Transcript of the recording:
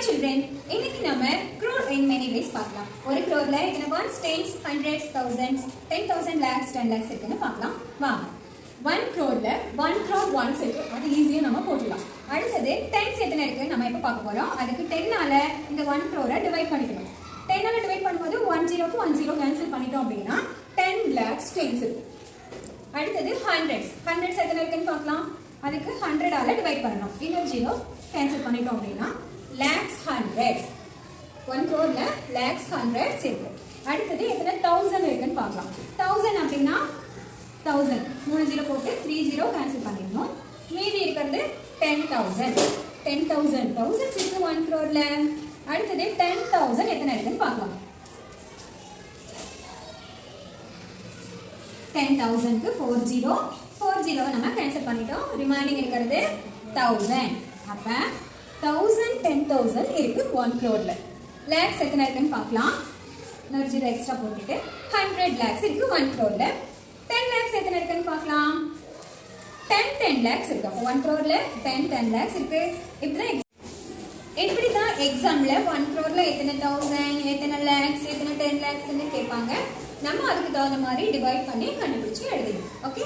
children, இன்னைக்கு நம்ம crore in many ways பார்க்கலாம். ஒரு crore-ல எத்தனை ones, tens, hundreds, thousands, 10,000 lakhs, 10 lakhs இருக்குன்னு பார்க்கலாம். வாங்க. 1 crore-ல 1 crore ones இருக்கு. அது ஈஸியா நம்ம போட்டுடலாம். அடுத்தது tens எத்தனை இருக்கு நம்ம இப்ப பார்க்க போறோம். அதுக்கு 10ஆல இந்த 1 crore-ஐ டிவைட் பண்ணிக்கணும். 10ஆல டிவைட் பண்ணும்போது 10 க்கு 10 கேன்சல் பண்ணிட்டோம் அப்படினா 10 lakhs tens இருக்கு. அடுத்தது hundreds. hundreds எத்தனை இருக்குன்னு பார்க்கலாம். அதுக்கு 100ஆல டிவைட் பண்ணனும். இன்னொரு 0 கேன்சல் பண்ணிட்டோம் அப்படினா lakhs hundreds 1 crore-ல lakhs hundreds இருக்கு. அடுத்தது எத்தனை 1000 இருக்குன்னு பார்க்கலாம். 1000 அப்படினா 1000 30 போட்டு 30 கேன்சல் பண்ணிடணும். மீதி இருக்கிறது 10000 10000 1000 இருக்கு 1 crore-ல. அடுத்தது 10000 எத்தனை இருக்குன்னு பார்க்கலாம். 10000 க்கு 40 நம்ம கேன்சல் பண்ணிட்டோம். ரிமைனிங் இருக்கிறது 1000. அப்ப 1000 10000 இருக்கு 1 crore-ல. lakhs எத்தனை இருக்குன்னு பார்க்கலாம். இன்னொரு 0 எக்ஸ்ட்ரா போட்டுட்டு 100 lakhs இருக்கு 1 crore-ல. 10 lakhs எத்தனை இருக்குன்னு பார்க்கலாம். 10 lakhs இருக்கு. 1 crore-ல 10 lakhs இருக்கு. இப்படிதான் எக்ஸாம்ல 1 crore-ல எத்தனை 1000 எத்தனை lakhs எத்தனை 10 lakhs ன்னு கேட்பாங்க. நம்ம அதுக்கு தகுந்த மாதிரி டிவைட் பண்ணி கண்டுபிடிச்சு எழுதணும். ஓகே.